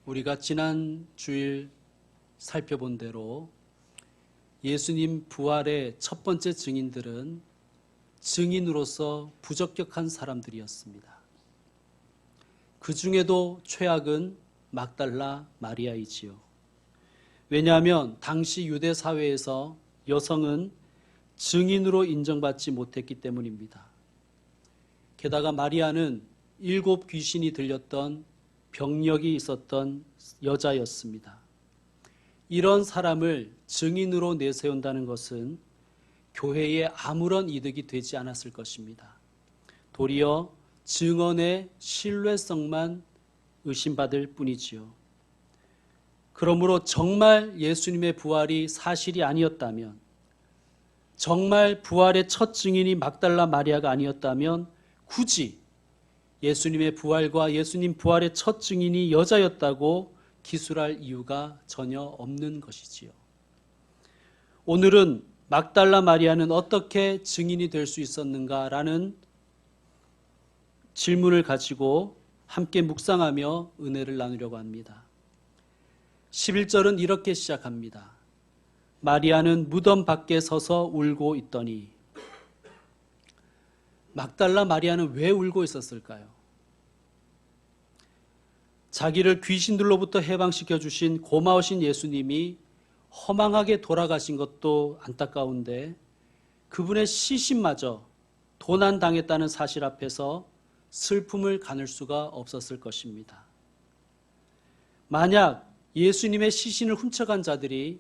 우리가 지난 주일 살펴본 대로 예수님 부활의 첫 번째 증인들은 증인으로서 부적격한 사람들이었습니다. 그 중에도 최악은 막달라 마리아이지요. 왜냐하면 당시 유대 사회에서 여성은 증인으로 인정받지 못했기 때문입니다. 게다가 마리아는 7 귀신이 들렸던 병력이 있었던 여자였습니다. 이런 사람을 증인으로 내세운다는 것은 교회에 아무런 이득이 되지 않았을 것입니다. 도리어 증언의 신뢰성만 의심받을 뿐이지요. 그러므로 정말 예수님의 부활이 사실이 아니었다면, 정말 부활의 첫 증인이 막달라 마리아가 아니었다면 굳이 예수님의 부활과 예수님 부활의 첫 증인이 여자였다고 기술할 이유가 전혀 없는 것이지요. 오늘은 막달라 마리아는 어떻게 증인이 될 수 있었는가라는 질문을 가지고 함께 묵상하며 은혜를 나누려고 합니다. 11절은 이렇게 시작합니다. 마리아는 무덤 밖에 서서 울고 있더니. 막달라 마리아는 왜 울고 있었을까요? 자기를 귀신들로부터 해방시켜 주신 고마우신 예수님이 허망하게 돌아가신 것도 안타까운데 그분의 시신마저 도난당했다는 사실 앞에서 슬픔을 가눌 수가 없었을 것입니다. 만약 예수님의 시신을 훔쳐간 자들이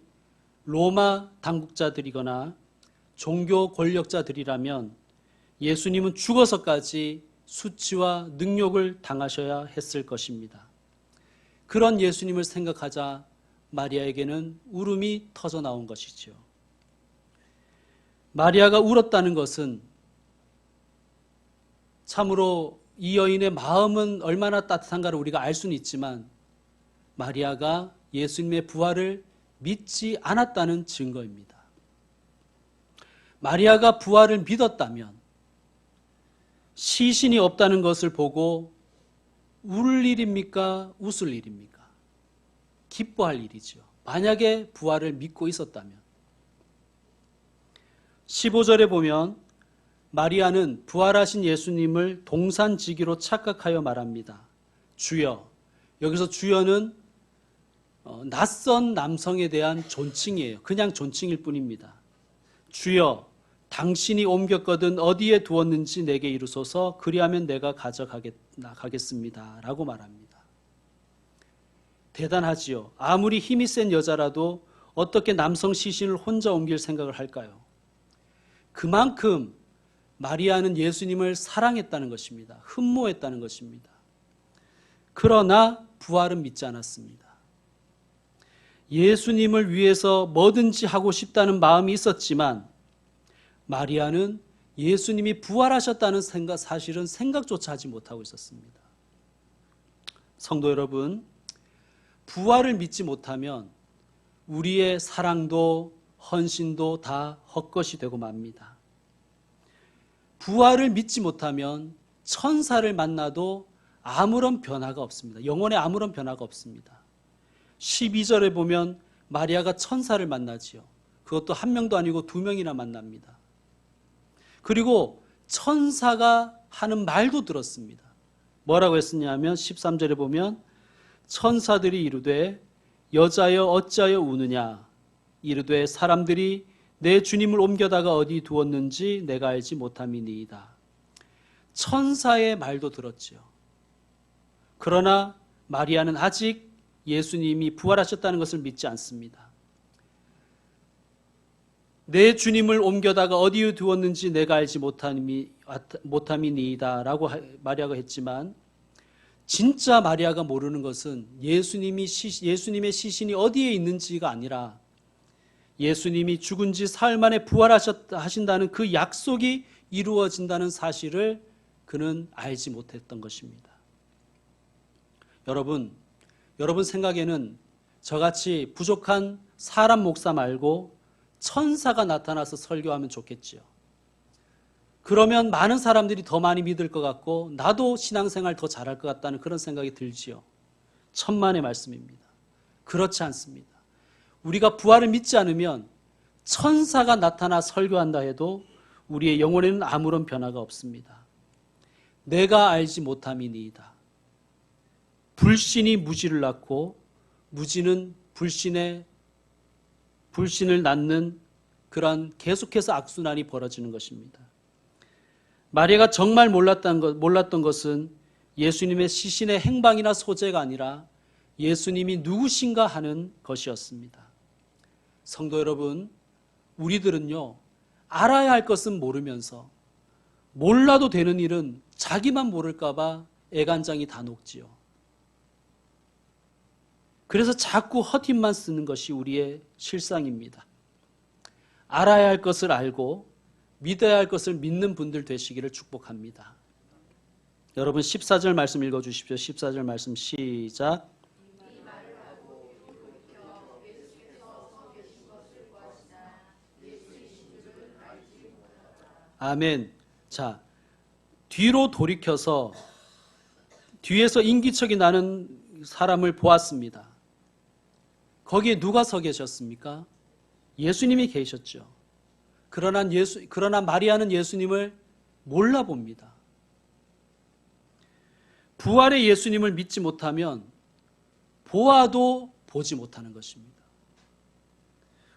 로마 당국자들이거나 종교 권력자들이라면 예수님은 죽어서까지 수치와 능욕을 당하셔야 했을 것입니다. 그런 예수님을 생각하자 마리아에게는 울음이 터져 나온 것이지요. 마리아가 울었다는 것은 참으로 이 여인의 마음은 얼마나 따뜻한가를 우리가 알 수는 있지만 마리아가 예수님의 부활을 믿지 않았다는 증거입니다. 마리아가 부활을 믿었다면 시신이 없다는 것을 보고 울 일입니까? 웃을 일입니까? 기뻐할 일이죠. 만약에 부활을 믿고 있었다면. 15절에 보면 마리아는 부활하신 예수님을 동산지기로 착각하여 말합니다. 주여. 여기서 주여는 낯선 남성에 대한 존칭이에요. 그냥 존칭일 뿐입니다. 주여, 당신이 옮겼거든 어디에 두었는지 내게 이루소서. 그리하면 내가 가져가겠습니다. 라고 말합니다. 대단하지요. 아무리 힘이 센 여자라도 어떻게 남성 시신을 혼자 옮길 생각을 할까요? 그만큼 마리아는 예수님을 사랑했다는 것입니다. 흠모했다는 것입니다. 그러나 부활은 믿지 않았습니다. 예수님을 위해서 뭐든지 하고 싶다는 마음이 있었지만 마리아는 예수님이 부활하셨다는 사실은 생각조차 하지 못하고 있었습니다. 성도 여러분, 부활을 믿지 못하면 우리의 사랑도 헌신도 다 헛것이 되고 맙니다. 부활을 믿지 못하면 천사를 만나도 아무런 변화가 없습니다. 영혼에 아무런 변화가 없습니다. 12절에 보면 마리아가 천사를 만나지요. 그것도 1명도 아니고 2명이나 만납니다. 그리고 천사가 하는 말도 들었습니다. 뭐라고 했었냐면 13절에 보면 천사들이 이르되 여자여 어찌하여 우느냐 이르되 사람들이 내 주님을 옮겨다가 어디 두었는지 내가 알지 못함이니이다. 천사의 말도 들었지요. 그러나 마리아는 아직 예수님이 부활하셨다는 것을 믿지 않습니다. 내 주님을 옮겨다가 어디에 두었는지 내가 알지 못함이니이다 라고 마리아가 했지만 진짜 마리아가 모르는 것은 예수님의 시신이 어디에 있는지가 아니라 예수님이 죽은 지 사흘 만에 부활하신다는 그 약속이 이루어진다는 사실을 그는 알지 못했던 것입니다. 여러분 생각에는 저같이 부족한 사람 목사 말고 천사가 나타나서 설교하면 좋겠지요. 그러면 많은 사람들이 더 많이 믿을 것 같고 나도 신앙생활 더 잘할 것 같다는 그런 생각이 들지요. 천만의 말씀입니다. 그렇지 않습니다. 우리가 부활을 믿지 않으면 천사가 나타나 설교한다 해도 우리의 영혼에는 아무런 변화가 없습니다. 내가 알지 못함이니이다. 불신이 무지를 낳고 무지는 불신을 낳는 그러한 계속해서 악순환이 벌어지는 것입니다. 마리아가 정말 몰랐던 것은 예수님의 시신의 행방이나 소재가 아니라 예수님이 누구신가 하는 것이었습니다. 성도 여러분, 우리들은요, 알아야 할 것은 모르면서 몰라도 되는 일은 자기만 모를까봐 애간장이 다 녹지요. 그래서 자꾸 헛힘만 쓰는 것이 우리의 실상입니다. 알아야 할 것을 알고 믿어야 할 것을 믿는 분들 되시기를 축복합니다. 여러분 14절 말씀 읽어주십시오. 14절 말씀 시작. 아멘. 자, 뒤로 돌이켜서 뒤에서 인기척이 나는 사람을 보았습니다. 거기에 누가 서 계셨습니까? 예수님이 계셨죠. 그러나 마리아는 예수님을 몰라봅니다. 부활의 예수님을 믿지 못하면 보아도 보지 못하는 것입니다.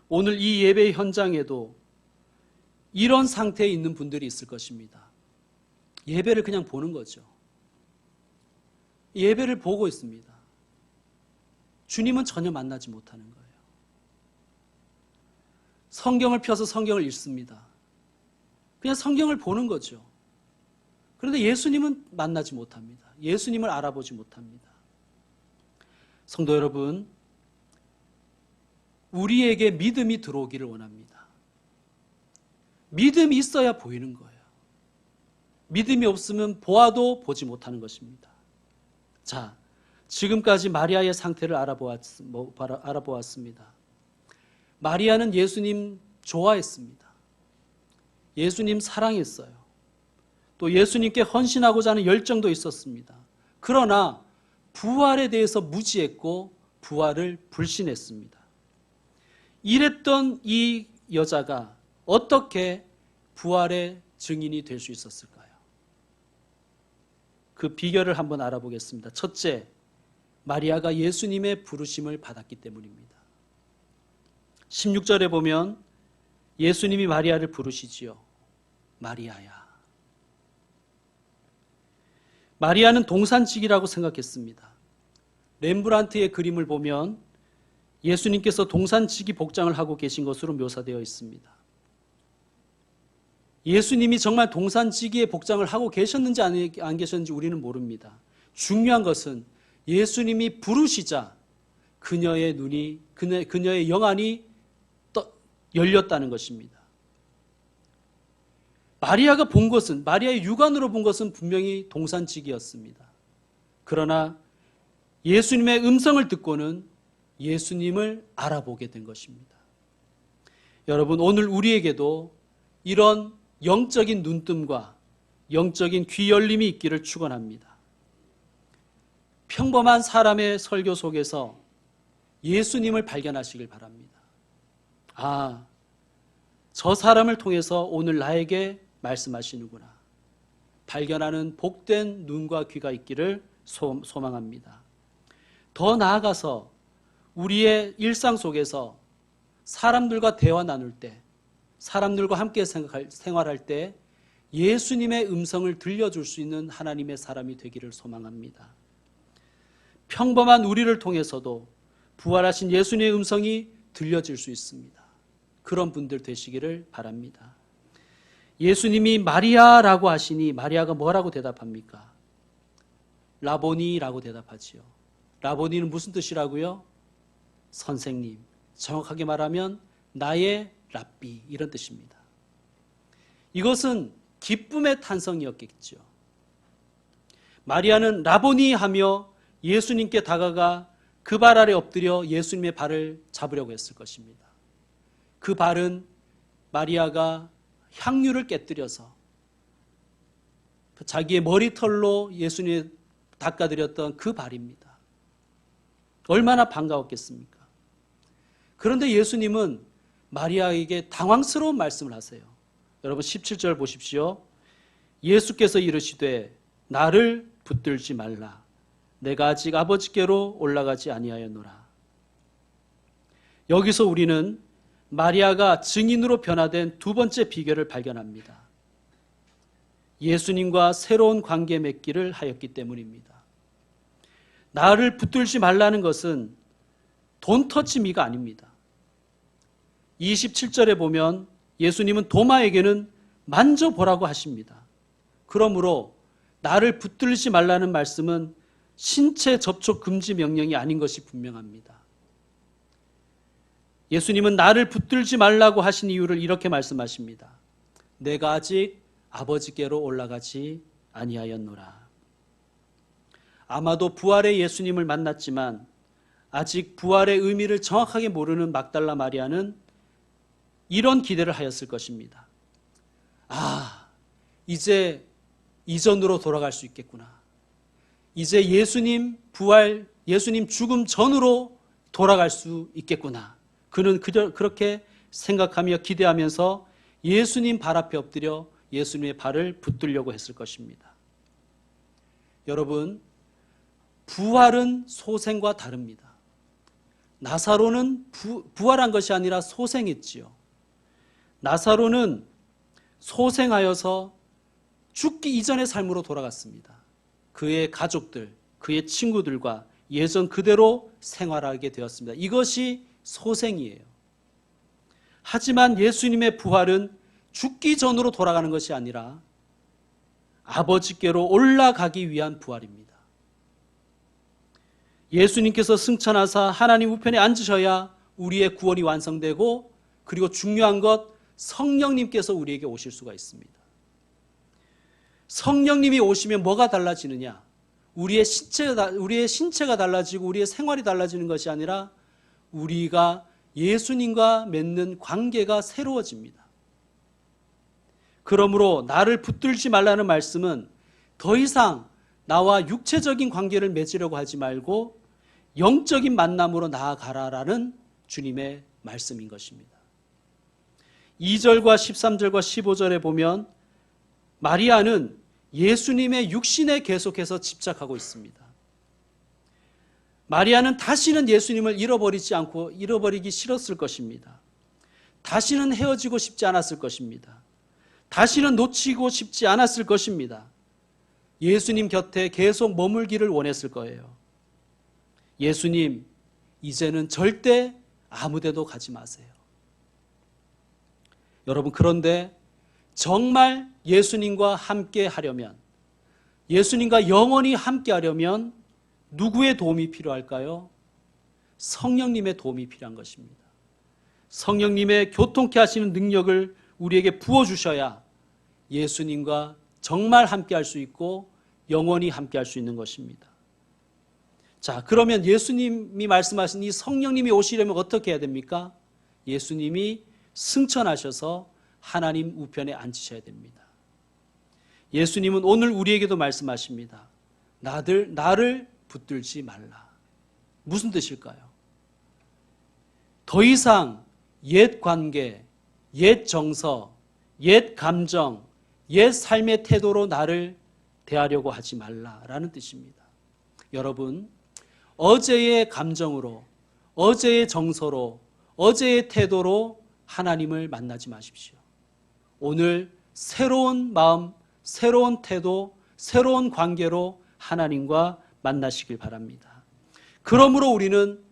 오늘 이 예배 현장에도 이런 상태에 있는 분들이 있을 것입니다. 예배를 그냥 보는 거죠. 예배를 보고 있습니다. 주님은 전혀 만나지 못하는 거예요. 성경을 펴서 성경을 읽습니다. 그냥 성경을 보는 거죠. 그런데 예수님은 만나지 못합니다. 예수님을 알아보지 못합니다. 성도 여러분, 우리에게 믿음이 들어오기를 원합니다. 믿음이 있어야 보이는 거예요. 믿음이 없으면 보아도 보지 못하는 것입니다. 자, 지금까지 마리아의 상태를 알아보았습니다. 마리아는 예수님 좋아했습니다. 예수님 사랑했어요. 또 예수님께 헌신하고자 하는 열정도 있었습니다. 그러나 부활에 대해서 무지했고 부활을 불신했습니다. 이랬던 이 여자가 어떻게 부활의 증인이 될 수 있었을까요? 그 비결을 한번 알아보겠습니다. 첫째, 마리아가 예수님의 부르심을 받았기 때문입니다. 16절에 보면 예수님이 마리아를 부르시지요. 마리아야. 마리아는 동산직이라고 생각했습니다. 렘브란트의 그림을 보면 예수님께서 동산지기 복장을 하고 계신 것으로 묘사되어 있습니다. 예수님이 정말 동산지기의 복장을 하고 계셨는지 안 계셨는지 우리는 모릅니다. 중요한 것은 예수님이 부르시자 그녀의 눈이, 그녀의 영안이 열렸다는 것입니다. 마리아가 본 것은, 마리아의 육안으로 본 것은 분명히 동산지기였습니다. 그러나 예수님의 음성을 듣고는 예수님을 알아보게 된 것입니다. 여러분, 오늘 우리에게도 이런 영적인 눈뜸과 영적인 귀 열림이 있기를 축원합니다. 평범한 사람의 설교 속에서 예수님을 발견하시길 바랍니다. 아, 저 사람을 통해서 오늘 나에게 말씀하시는구나. 발견하는 복된 눈과 귀가 있기를 소망합니다. 더 나아가서 우리의 일상 속에서 사람들과 대화 나눌 때, 사람들과 함께 생활할 때 예수님의 음성을 들려줄 수 있는 하나님의 사람이 되기를 소망합니다. 평범한 우리를 통해서도 부활하신 예수님의 음성이 들려질 수 있습니다. 그런 분들 되시기를 바랍니다. 예수님이 마리아라고 하시니 마리아가 뭐라고 대답합니까? 라보니라고 대답하지요. 라보니는 무슨 뜻이라고요? 선생님. 정확하게 말하면 나의 랍비, 이런 뜻입니다. 이것은 기쁨의 탄성이었겠죠. 마리아는 라보니 하며 예수님께 다가가 그 발 아래 엎드려 예수님의 발을 잡으려고 했을 것입니다. 그 발은 마리아가 향유를 깨뜨려서 자기의 머리털로 예수님을 닦아드렸던 그 발입니다. 얼마나 반가웠겠습니까? 그런데 예수님은 마리아에게 당황스러운 말씀을 하세요. 여러분 17절 보십시오. 예수께서 이르시되 나를 붙들지 말라. 내가 아직 아버지께로 올라가지 아니하였노라. 여기서 우리는 마리아가 증인으로 변화된 두 번째 비결을 발견합니다. 예수님과 새로운 관계 맺기를 하였기 때문입니다. 나를 붙들지 말라는 것은 돈 터치 미가 아닙니다. 27절에 보면 예수님은 도마에게는 만져보라고 하십니다. 그러므로 나를 붙들지 말라는 말씀은 신체 접촉 금지 명령이 아닌 것이 분명합니다. 예수님은 나를 붙들지 말라고 하신 이유를 이렇게 말씀하십니다. 내가 아직 아버지께로 올라가지 아니하였노라. 아마도 부활의 예수님을 만났지만 아직 부활의 의미를 정확하게 모르는 막달라 마리아는 이런 기대를 하였을 것입니다. 아, 이제 이전으로 돌아갈 수 있겠구나. 이제 예수님 부활, 예수님 죽음 전으로 돌아갈 수 있겠구나. 그는 그렇게 생각하며 기대하면서 예수님 발 앞에 엎드려 예수님의 발을 붙들려고 했을 것입니다. 여러분, 부활은 소생과 다릅니다. 나사로는 부활한 것이 아니라 소생했지요. 나사로는 소생하여서 죽기 이전의 삶으로 돌아갔습니다. 그의 가족들, 그의 친구들과 예전 그대로 생활하게 되었습니다. 이것이 소생이에요. 하지만 예수님의 부활은 죽기 전으로 돌아가는 것이 아니라 아버지께로 올라가기 위한 부활입니다. 예수님께서 승천하사 하나님 우편에 앉으셔야 우리의 구원이 완성되고, 그리고 중요한 것, 성령님께서 우리에게 오실 수가 있습니다. 성령님이 오시면 뭐가 달라지느냐? 우리의 신체가 달라지고 우리의 생활이 달라지는 것이 아니라 우리가 예수님과 맺는 관계가 새로워집니다. 그러므로 나를 붙들지 말라는 말씀은 더 이상 나와 육체적인 관계를 맺으려고 하지 말고 영적인 만남으로 나아가라라는 주님의 말씀인 것입니다. 2절과 13절과 15절에 보면 마리아는 예수님의 육신에 계속해서 집착하고 있습니다. 마리아는 다시는 예수님을 잃어버리기 싫었을 것입니다. 다시는 헤어지고 싶지 않았을 것입니다. 다시는 놓치고 싶지 않았을 것입니다. 예수님 곁에 계속 머물기를 원했을 거예요. 예수님, 이제는 절대 아무데도 가지 마세요. 여러분, 그런데 정말 예수님과 함께 하려면, 예수님과 영원히 함께 하려면 누구의 도움이 필요할까요? 성령님의 도움이 필요한 것입니다. 성령님의 교통케 하시는 능력을 우리에게 부어주셔야 예수님과 정말 함께 할 수 있고 영원히 함께 할 수 있는 것입니다. 자, 그러면 예수님이 말씀하신 이 성령님이 오시려면 어떻게 해야 됩니까? 예수님이 승천하셔서 하나님 우편에 앉으셔야 됩니다. 예수님은 오늘 우리에게도 말씀하십니다. 나를 붙들지 말라. 무슨 뜻일까요? 더 이상 옛 관계, 옛 정서, 옛 감정, 옛 삶의 태도로 나를 대하려고 하지 말라라는 뜻입니다. 여러분, 어제의 감정으로, 어제의 정서로, 어제의 태도로 하나님을 만나지 마십시오. 오늘 새로운 마음, 새로운 태도, 새로운 관계로 하나님과 만나시길 바랍니다. 그러므로 우리는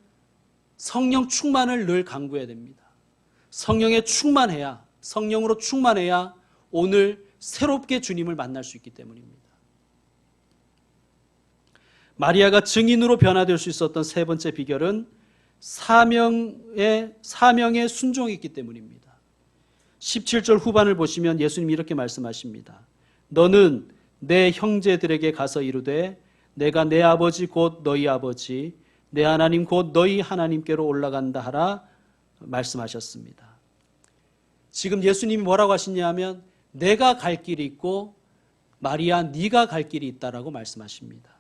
성령 충만을 늘 강구해야 됩니다. 성령으로 충만해야 오늘 새롭게 주님을 만날 수 있기 때문입니다. 마리아가 증인으로 변화될 수 있었던 세 번째 비결은 사명에 순종했기 때문입니다. 17절 후반을 보시면 예수님이 이렇게 말씀하십니다. 너는 내 형제들에게 가서 이르되 내가 내 아버지 곧 너희 아버지, 내 하나님 곧 너희 하나님께로 올라간다 하라 말씀하셨습니다. 지금 예수님이 뭐라고 하시냐 하면 내가 갈 길이 있고 마리아 네가 갈 길이 있다라고 말씀하십니다.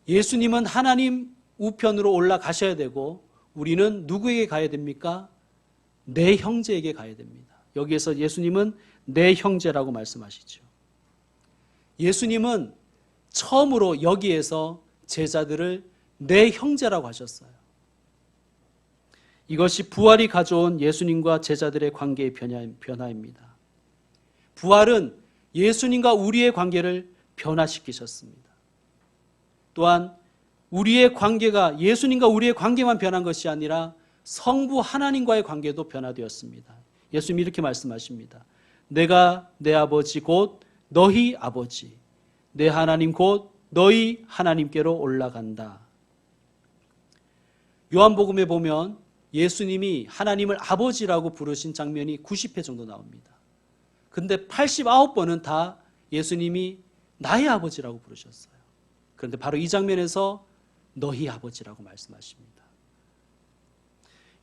예수님은 하나님 우편으로 올라가셔야 되고 우리는 누구에게 가야 됩니까? 내 형제에게 가야 됩니다. 여기에서 예수님은 내 형제라고 말씀하시죠. 예수님은 처음으로 여기에서 제자들을 내 형제라고 하셨어요. 이것이 부활이 가져온 예수님과 제자들의 관계의 변화입니다. 부활은 예수님과 우리의 관계를 변화시키셨습니다. 또한 우리의 관계가 예수님과 우리의 관계만 변한 것이 아니라 성부 하나님과의 관계도 변화되었습니다. 예수님이 이렇게 말씀하십니다. 내가 내 아버지 곧 너희 아버지, 내 하나님 곧 너희 하나님께로 올라간다. 요한복음에 보면 예수님이 하나님을 아버지라고 부르신 장면이 90회 정도 나옵니다. 근데 89번은 다 예수님이 나의 아버지라고 부르셨어요. 그런데 바로 이 장면에서 너희 아버지라고 말씀하십니다.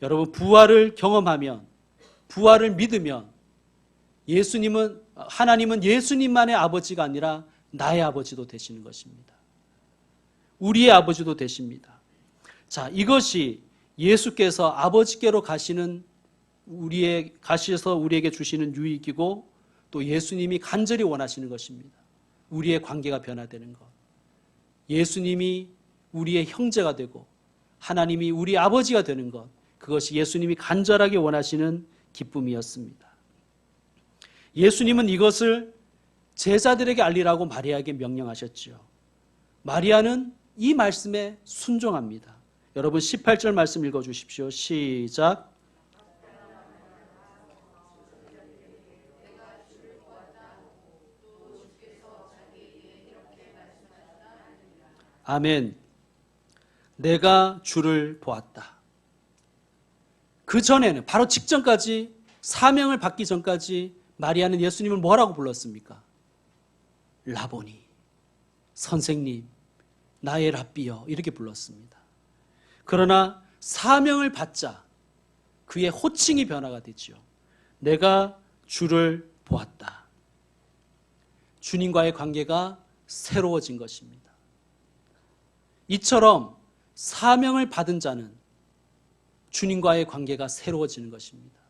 여러분, 부활을 경험하면, 부활을 믿으면 하나님은 예수님만의 아버지가 아니라 나의 아버지도 되시는 것입니다. 우리의 아버지도 되십니다. 자, 이것이 예수께서 아버지께로 가셔서 우리에게 주시는 유익이고 또 예수님이 간절히 원하시는 것입니다. 우리의 관계가 변화되는 것. 예수님이 우리의 형제가 되고 하나님이 우리 아버지가 되는 것. 그것이 예수님이 간절하게 원하시는 기쁨이었습니다. 예수님은 이것을 제자들에게 알리라고 마리아에게 명령하셨지요. 마리아는 이 말씀에 순종합니다. 여러분 18절 말씀 읽어주십시오. 시작. 아멘. 내가 주를 보았다. 그 전에는 바로 직전까지 사명을 받기 전까지 마리아는 예수님을 뭐라고 불렀습니까? 라보니, 선생님, 나의 랍비여 이렇게 불렀습니다. 그러나 사명을 받자 그의 호칭이 변화가 되지요. 내가 주를 보았다. 주님과의 관계가 새로워진 것입니다. 이처럼 사명을 받은 자는 주님과의 관계가 새로워지는 것입니다.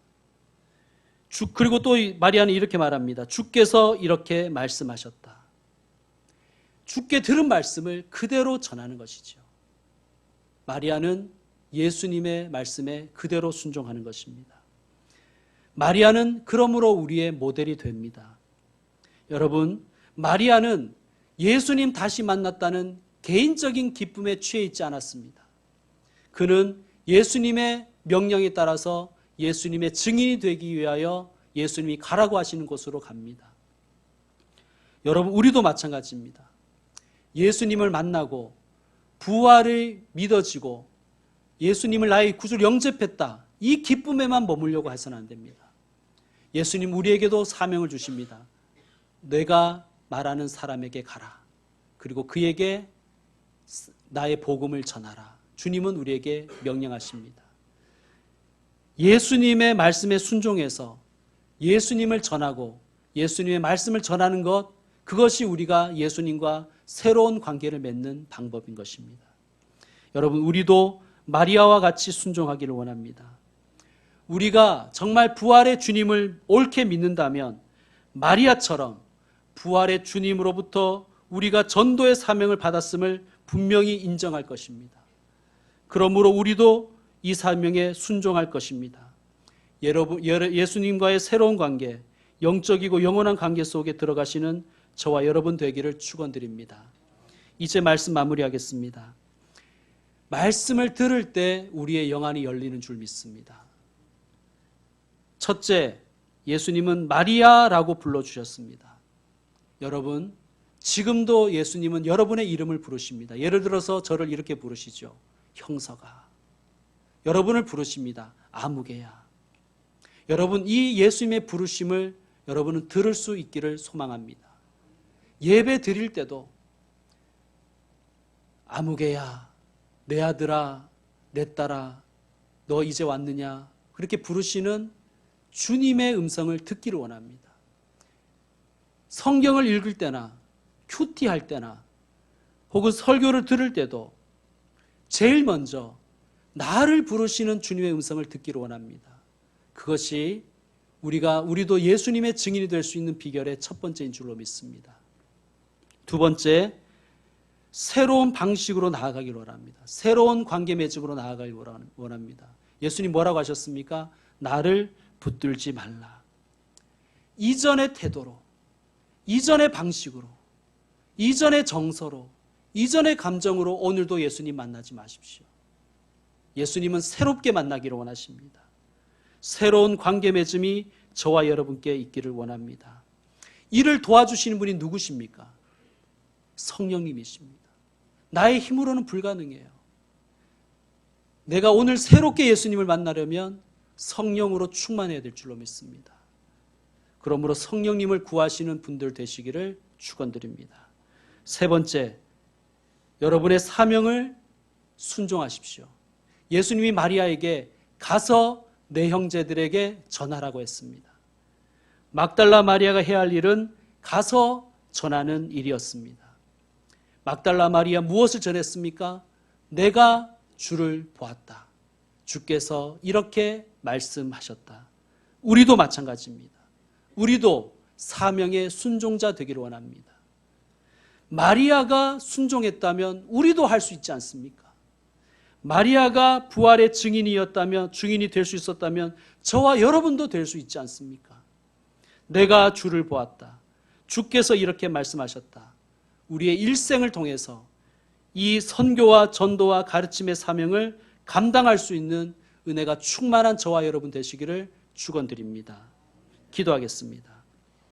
그리고 또 마리아는 이렇게 말합니다. 주께서 이렇게 말씀하셨다. 주께 들은 말씀을 그대로 전하는 것이죠. 마리아는 예수님의 말씀에 그대로 순종하는 것입니다. 마리아는 그러므로 우리의 모델이 됩니다. 여러분, 마리아는 예수님 다시 만났다는 개인적인 기쁨에 취해 있지 않았습니다. 그는 예수님의 명령에 따라서 예수님의 증인이 되기 위하여 예수님이 가라고 하시는 곳으로 갑니다. 여러분, 우리도 마찬가지입니다. 예수님을 만나고 부활을 믿어지고 예수님을 나의 구주로 영접했다. 이 기쁨에만 머물려고 해서는 안 됩니다. 예수님 우리에게도 사명을 주십니다. 내가 말하는 사람에게 가라. 그리고 그에게 나의 복음을 전하라. 주님은 우리에게 명령하십니다. 예수님의 말씀에 순종해서 예수님을 전하고 예수님의 말씀을 전하는 것, 그것이 우리가 예수님과 새로운 관계를 맺는 방법인 것입니다. 여러분, 우리도 마리아와 같이 순종하기를 원합니다. 우리가 정말 부활의 주님을 옳게 믿는다면 마리아처럼 부활의 주님으로부터 우리가 전도의 사명을 받았음을 분명히 인정할 것입니다. 그러므로 우리도 이 사명에 순종할 것입니다. 예수님과의 새로운 관계, 영적이고 영원한 관계 속에 들어가시는 저와 여러분 되기를 축원드립니다. 이제 말씀 마무리하겠습니다. 말씀을 들을 때 우리의 영안이 열리는 줄 믿습니다. 첫째, 예수님은 마리아라고 불러주셨습니다. 여러분, 지금도 예수님은 여러분의 이름을 부르십니다. 예를 들어서 저를 이렇게 부르시죠. 형서가. 여러분을 부르십니다. 아무개야. 여러분, 이 예수님의 부르심을 여러분은 들을 수 있기를 소망합니다. 예배 드릴 때도 아무개야, 내 아들아, 내 딸아, 너 이제 왔느냐, 그렇게 부르시는 주님의 음성을 듣기를 원합니다. 성경을 읽을 때나 큐티할 때나 혹은 설교를 들을 때도 제일 먼저 나를 부르시는 주님의 음성을 듣기를 원합니다. 그것이 우리도 예수님의 증인이 될 수 있는 비결의 첫 번째인 줄로 믿습니다. 두 번째, 새로운 방식으로 나아가기를 원합니다. 새로운 관계 맺음으로 나아가기를 원합니다. 예수님 뭐라고 하셨습니까? 나를 붙들지 말라. 이전의 태도로, 이전의 방식으로, 이전의 정서로, 이전의 감정으로 오늘도 예수님 만나지 마십시오. 예수님은 새롭게 만나기를 원하십니다. 새로운 관계 맺음이 저와 여러분께 있기를 원합니다. 이를 도와주시는 분이 누구십니까? 성령님이십니다. 나의 힘으로는 불가능해요. 내가 오늘 새롭게 예수님을 만나려면 성령으로 충만해야 될 줄로 믿습니다. 그러므로 성령님을 구하시는 분들 되시기를 축원드립니다. 세 번째, 여러분의 사명을 순종하십시오. 예수님이 마리아에게 가서 내 형제들에게 전하라고 했습니다. 막달라 마리아가 해야 할 일은 가서 전하는 일이었습니다. 막달라 마리아 무엇을 전했습니까? 내가 주를 보았다. 주께서 이렇게 말씀하셨다. 우리도 마찬가지입니다. 우리도 사명의 순종자 되기를 원합니다. 마리아가 순종했다면 우리도 할 수 있지 않습니까? 마리아가 부활의 증인이었다면, 증인이 될 수 있었다면 저와 여러분도 될 수 있지 않습니까? 내가 주를 보았다. 주께서 이렇게 말씀하셨다. 우리의 일생을 통해서 이 선교와 전도와 가르침의 사명을 감당할 수 있는 은혜가 충만한 저와 여러분 되시기를 축원드립니다. 기도하겠습니다.